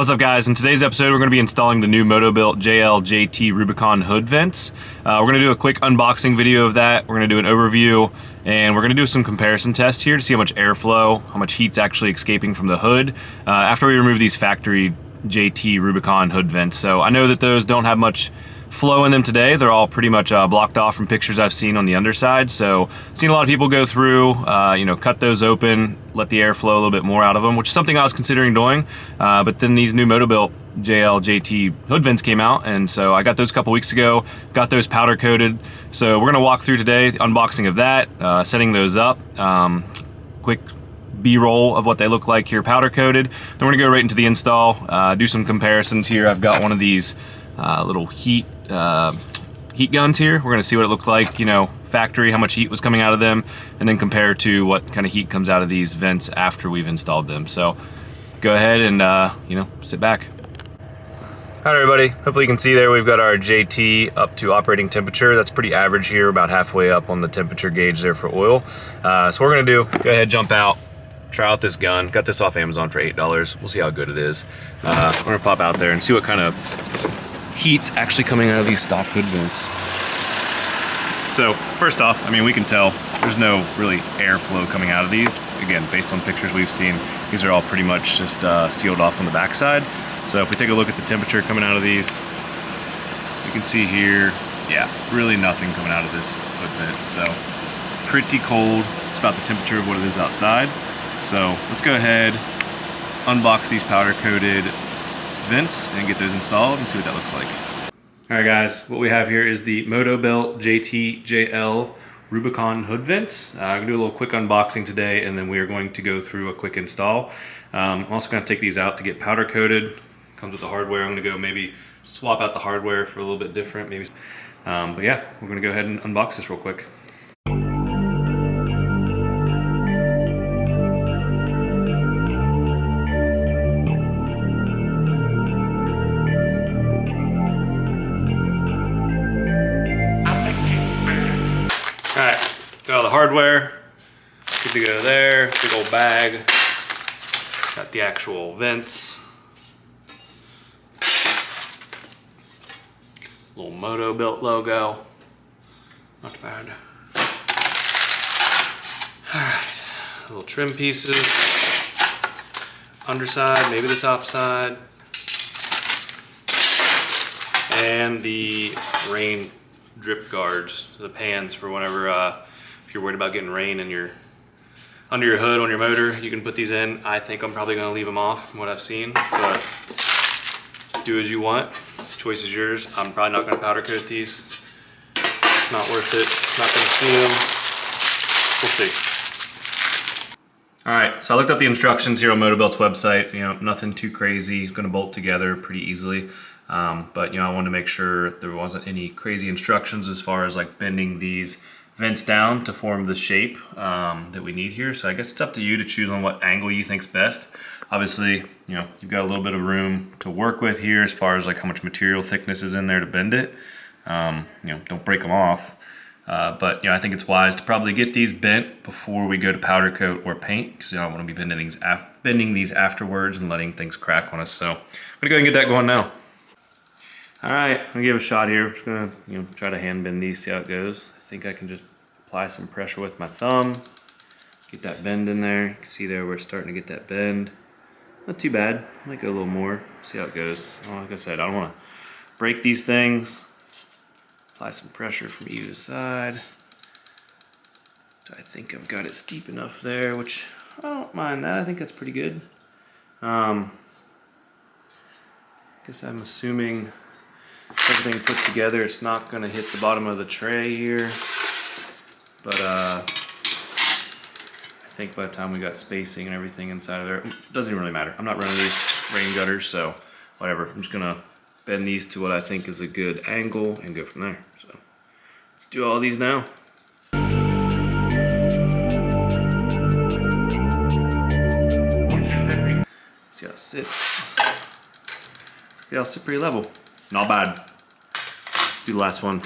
What's up, guys? In today's episode, we're going to be installing the new Motobilt JT Rubicon hood vents. We're going to do a quick unboxing video of that. We're going to do an overview, and we're going to do some comparison tests here to see how much airflow, how much heat's actually escaping from the hood after we remove these factory JT Rubicon hood vents. So I know that those don't have much flow in them today. They're all pretty much blocked off from pictures I've seen on the underside. So I've seen a lot of people go through, cut those open, let the air flow a little bit more out of them, which is something I was considering doing. But then these new Motobilt JT hood vents came out, and so I got those a couple weeks ago, got those powder coated. So we're gonna walk through today, unboxing of that, setting those up, quick B-roll of what they look like here powder coated. Then we're gonna go right into the install, do some comparisons here. I've got one of these little heat guns here. We're gonna see what it looked like, factory, how much heat was coming out of them, and then compare to what kind of heat comes out of these vents after we've installed them. So go ahead and sit back. All right, everybody, hopefully you can see there we've got our JT up to operating temperature. That's pretty average here, about halfway up on the temperature gauge there for oil. So we're gonna go ahead, jump out, try out this gun. Got this off Amazon for $8. We'll see how good it is. We're gonna pop out there and see what kind of heat's actually coming out of these stock hood vents. So first off, we can tell there's no really airflow coming out of these. Again, based on pictures we've seen, these are all pretty much just sealed off on the backside. So if we take a look at the temperature coming out of these, you can see here, yeah, really nothing coming out of this hood vent. So pretty cold. It's about the temperature of what it is outside. So let's go ahead, unbox these powder coated vents and get those installed and see what that looks like. All right, guys, what we have here is the Motobilt JL Rubicon hood vents. I'm gonna do a little quick unboxing today, and then we are going to go through a quick install. I'm also gonna take these out to get powder coated. Comes with the hardware. I'm gonna go maybe swap out the hardware for a little bit different, maybe. But yeah, we're gonna go ahead and unbox this real quick. Alright, got all the hardware, good to go there, big old bag, got the actual vents, little Motobilt logo, not bad. Alright, little trim pieces, underside, maybe the top side, and the rain drip guards, the pans for whenever if you're worried about getting rain in under your hood on your motor, you can put these in. I think I'm probably going to leave them off from what I've seen, but do as you want. Choice is yours. I'm probably not going to powder coat these. Not worth it. Not going to see them. We'll see. All right, so I looked up the instructions here on Motobilt's website. Nothing too crazy. It's going to bolt together pretty easily. But I wanted to make sure there wasn't any crazy instructions as far as like bending these vents down to form the shape that we need here. So I guess it's up to you to choose on what angle you think's best. Obviously, you've got a little bit of room to work with here as far as like how much material thickness is in there to bend it. Don't break them off. But I think it's wise to probably get these bent before we go to powder coat or paint, because I don't want to be bending these afterwards and letting things crack on us. So I'm gonna go ahead and get that going now. All right, I'm gonna give it a shot here. I'm just gonna try to hand bend these, see how it goes. I think I can just apply some pressure with my thumb, get that bend in there. You can see there we're starting to get that bend. Not too bad. Might go a little more. See how it goes. Like I said, I don't want to break these things. Apply some pressure from either side. I think I've got it steep enough there, which I don't mind that. I think that's pretty good. Guess I'm assuming everything put together, it's not going to hit the bottom of the tray here. But I think by the time we got spacing and everything inside of there, it doesn't even really matter. I'm not running these rain gutters, so whatever. I'm just gonna bend these to what I think is a good angle and go from there. So let's do all these now. See how it sits. They all sit pretty level. Not bad. Do the last one.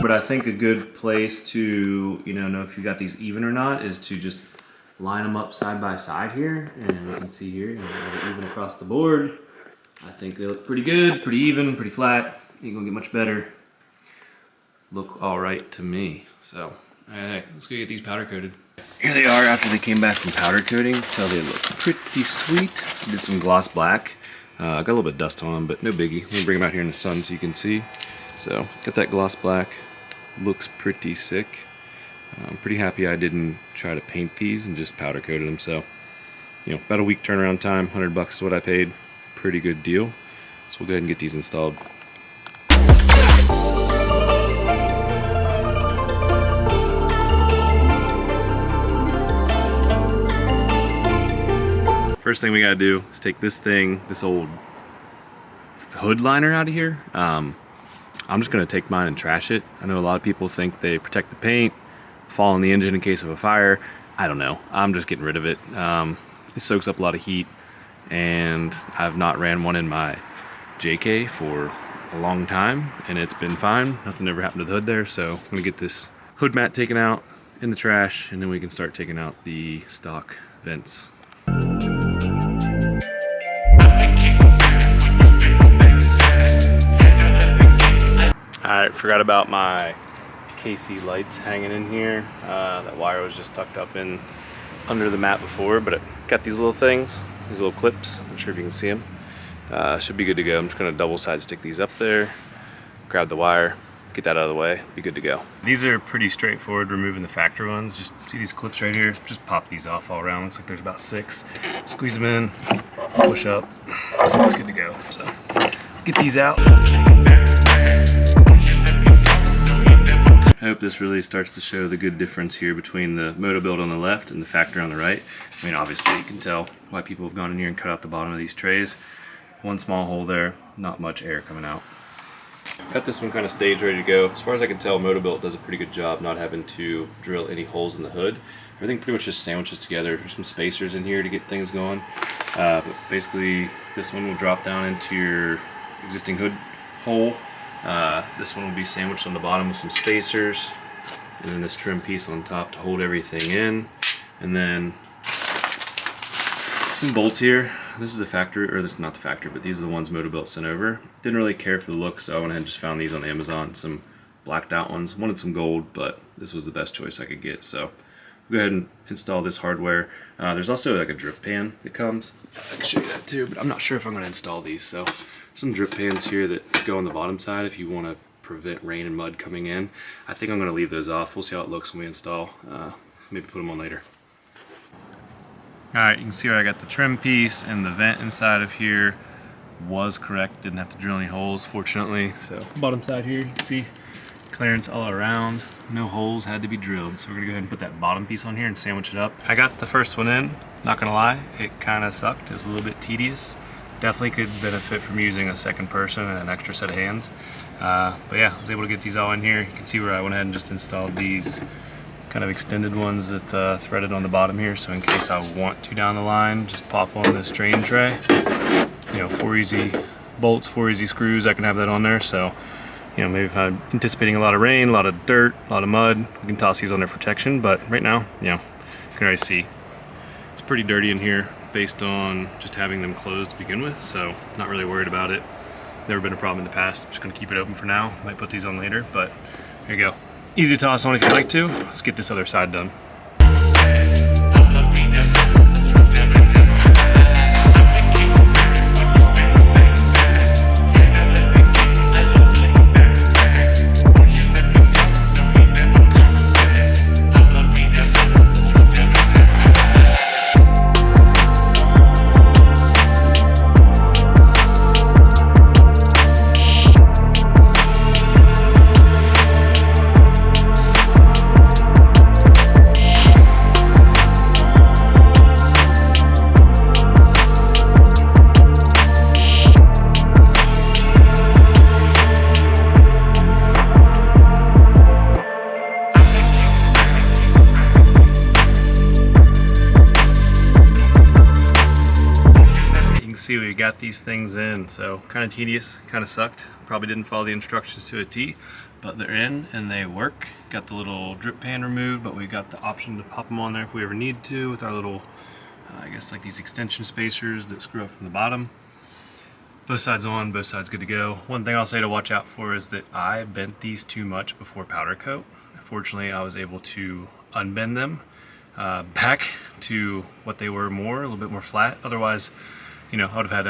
But I think a good place to, know if you got these even or not is to just line them up side by side here, and we can see here, even across the board. I think they look pretty good, pretty even, pretty flat. Ain't gonna get much better. Look all right to me. So, alright, let's go get these powder coated. Here they are after they came back from powder coating. Tell they look pretty sweet. Did some gloss black. Got a little bit of dust on them, but no biggie. Let me bring them out here in the sun so you can see. So, got that gloss black. Looks pretty sick. I'm pretty happy I didn't try to paint these and just powder coated them. So, you know, about a week turnaround time, $100 is what I paid. Pretty good deal. So we'll go ahead and get these installed. First thing we gotta do is take this thing, this old hood liner out of here. I'm just gonna take mine and trash it. I know a lot of people think they protect the paint, fall in the engine in case of a fire. I don't know. I'm just getting rid of it. It soaks up a lot of heat, and I've not ran one in my JK for a long time, and it's been fine. Nothing ever happened to the hood there, so I'm gonna get this hood mat taken out in the trash, and then we can start taking out the stock vents. Alright, forgot about my KC lights hanging in here. That wire was just tucked up in under the mat before, but it got these little things, these little clips. I'm not sure if you can see them. Should be good to go. I'm just going to double side stick these up there, grab the wire, get that out of the way, be good to go. These are pretty straightforward, removing the factory ones. Just see these clips right here? Just pop these off all around. Looks like there's about 6. Squeeze them in, push up, so it's good to go. So get these out. I hope this really starts to show the good difference here between the Motobilt on the left and the factory on the right. I mean, obviously you can tell why people have gone in here and cut out the bottom of these trays. One small hole there, not much air coming out. Got this one kind of staged, ready to go. As far as I can tell, Motobilt does a pretty good job not having to drill any holes in the hood. Everything pretty much just sandwiches together. There's some spacers in here to get things going. But basically, this one will drop down into your existing hood hole. This one will be sandwiched on the bottom with some spacers, and then this trim piece on top to hold everything in, and then some bolts here. This is the factory, or this, not the factory, but these are the ones Motobilt sent over. Didn't really care for the look, so I went ahead and just found these on Amazon, some blacked out ones. Wanted some gold, but this was the best choice I could get, so go ahead and install this hardware. There's also like a drip pan that comes. I can show you that too, but I'm not sure if I'm going to install these. So some drip pans here that go on the bottom side if you want to prevent rain and mud coming in. I think I'm going to leave those off. We'll see how it looks when we install. Maybe put them on later. Alright, you can see where I got the trim piece, and the vent inside of here was correct. Didn't have to drill any holes, fortunately. So bottom side here, you can see clearance all around. No holes had to be drilled. So we're gonna go ahead and put that bottom piece on here and sandwich it up. I got the first one in, not gonna lie, it kind of sucked. It was a little bit tedious. Definitely could benefit from using a second person and an extra set of hands. But yeah, I was able to get these all in here. You can see where I went ahead and just installed these kind of extended ones that threaded on the bottom here. So in case I want to down the line, just pop on this drain tray. You know, 4 easy bolts, 4 easy screws, I can have that on there. So, you know, maybe if I'm anticipating a lot of rain, a lot of dirt, a lot of mud, we can toss these on there for protection. But right now, you know, you can already see it's pretty dirty in here based on just having them closed to begin with. So not really worried about it. Never been a problem in the past. I'm just gonna keep it open for now. Might put these on later, but here you go. Easy to toss on if you'd like to. Let's get this other side done. See, we got these things in, so kind of tedious, kind of sucked. Probably didn't follow the instructions to a T, but they're in and they work. Got the little drip pan removed, but we got the option to pop them on there if we ever need to with our little, I guess like these extension spacers that screw up from the bottom. Both sides on, both sides good to go. One thing I'll say to watch out for is that I bent these too much before powder coat. Fortunately, I was able to unbend them back to what they were more, a little bit more flat. Otherwise, you know, I would have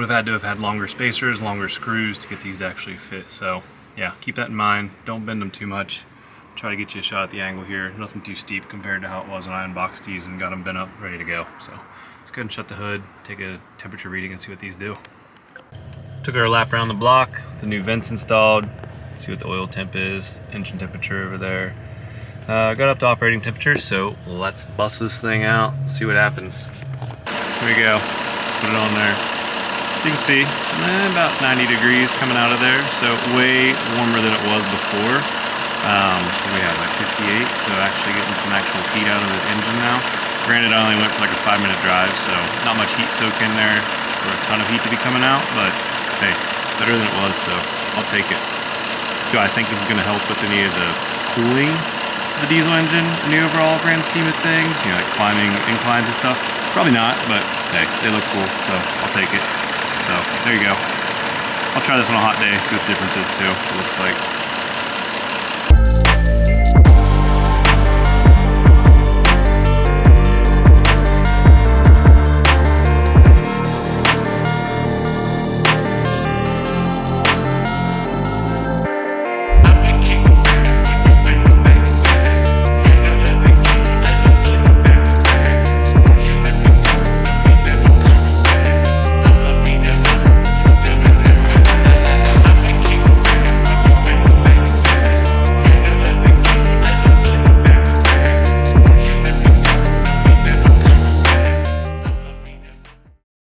had to have had longer spacers, longer screws to get these to actually fit. So yeah, keep that in mind. Don't bend them too much. Try to get you a shot at the angle here. Nothing too steep compared to how it was when I unboxed these and got them bent up, ready to go. So let's go ahead and shut the hood, take a temperature reading and see what these do. Took our lap around the block, the new vents installed. See what the oil temp is, engine temperature over there. Got up to operating temperature, so let's bust this thing out, see what happens. Here we go, put it on there. So you can see, about 90 degrees coming out of there, so way warmer than it was before. We have like 58, so actually getting some actual heat out of the engine now. Granted, I only went for like a 5-minute drive, so not much heat soak in there for a ton of heat to be coming out, but hey, better than it was, so I'll take it. Do I think this is going to help with any of the cooling of the diesel engine in the overall grand scheme of things? You know, like climbing inclines and stuff? Probably not, but hey, they look cool, so I'll take it. So, there you go. I'll try this on a hot day, see what the difference is too, it looks like.